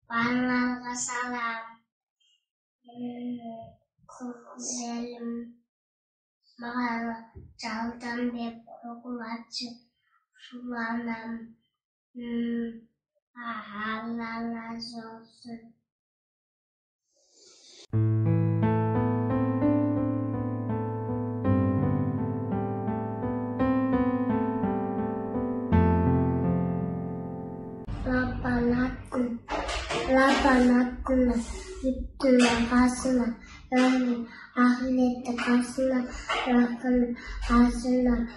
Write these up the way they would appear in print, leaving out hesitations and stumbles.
Bana salam. Güzelim. Bana çaldan bir kokulaçı sulanam. Allah razı olsun. Lapanatına, gittin nefasına, yani ahirette karşısına, rakın ağzına,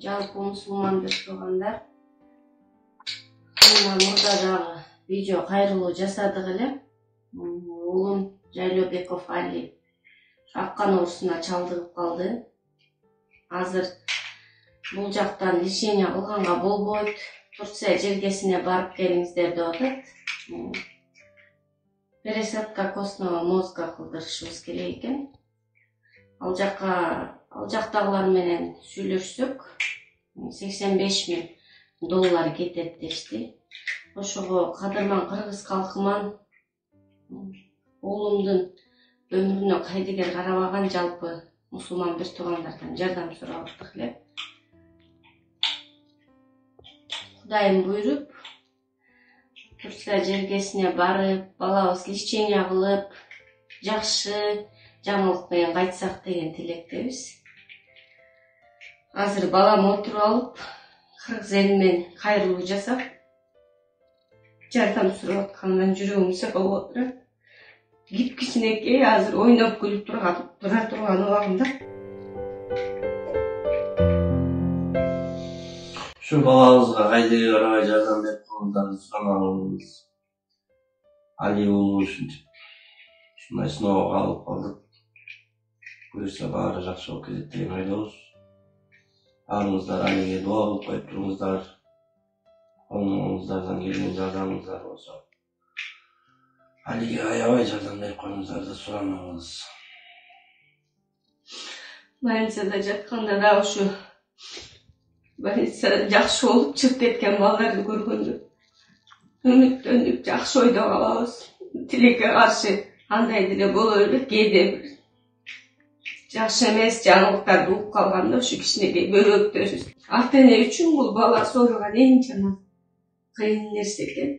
жалпы мусулмандар турганда мына мурда дагы видео кайрылуу жасадык эле. Уулум Жайлообеков Али аккан оорусуна чалдыгып калды. Азыр бул жактан лечение кылганга болбойт, Турция жергесине барып келиңиздер деп атат. Пересадка костного мозга кылдырышыбыз керек экен. Ал жактагылар менен сүйлөшсөк, $85.000 кетет дешти. Ошого кадырман кыргыз калкыман уулумдун өмүрүнө кайдыгер карабаган жалпы мусулман бир туугандардан жардам сурап аттык эле. Кудайым буйруп, Турция жергесине барып, балабыз лечение кылып, жакшы жаңылык менен кайтсак деген тилектебиз. Азыр балам отуруп алып, кыргыз эли менен кайрылуу жасап, жардам сурап аткандан жүрөгүм сыгылып отурат. Кичинекей азыр ойноп күлүп тура турган убагында. Şu balağımızga kaydığı karabay jardam berip kaldılarını suramağımız. Ali ulu üşüntüp. Şunday sınava kalıp kaldık. Buyursa bağırı jakşı olup ketет oydobuz. Ağrınızlar Ali'ye dua kılıp koyup durumuzlar. Onlardan gelген jardamыңыздар болсо. Ali'ye aябай жардам берип коюңуздарды сурамабыз. Больницада жатканда да ушу больницада жакшы болуп чыгып кеткен балдарды көргөндө үмүттөнүп жакшы ойдо калабыз. Тилекке каршы андай деле боло берет, кээде бир жакшы эмес жаңылыктарды угуп калганда ушу кичинекей бөлөктөрүбүз. Ата эне үчүн бул бала сооруган эң жаман кыйын нерсе экен.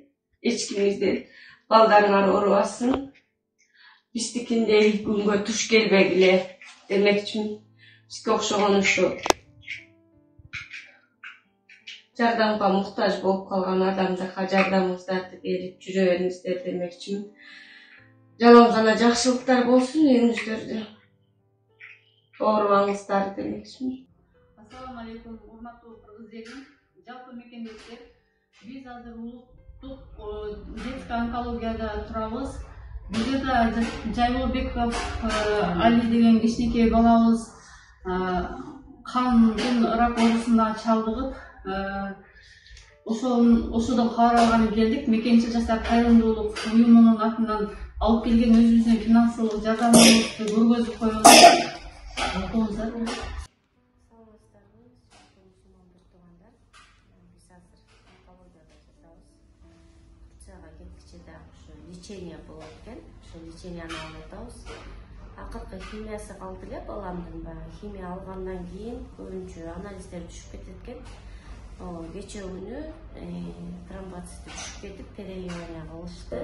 Эч кимизден балдарыңар оорубасын, биздикиндей күнгө туш келбегиле демекчимин. Бизге окшогон ушу жардамга муктаж болуп калган адамдарга жардамыңыздарды берип жүрө бериңиздер демекчимин. Жалаң гана жакшылыктар болсун үйүңүздөрдө. Оорубаңыздар демекчимин. Ассаламу алейкум, урматтуу кыргыз элим, жалпы мекендештер. Биз азыр улуттук детский онкологияда турабыз. Бизде да Жайлообеков Али деген кичинекей балабыз кандын рак оорусуна чалдыгып, ошодон кабар алган келдик. Мекенчи жаштар кайрымдуулук уюмунун атынан алып келген өзүбүздүн финансылык жардамыбызды көргөзүп коебуз. Окуңуздар. Лечение болот экен. Ошо леченияны алып атабыз. Акыркы химиясы калды эле баламдын. Химия алгандан кийин көбүнчө анализдер түшүп кетет экен. Кечээ күнү тромбоцити түшүп кетип переливание кылышты.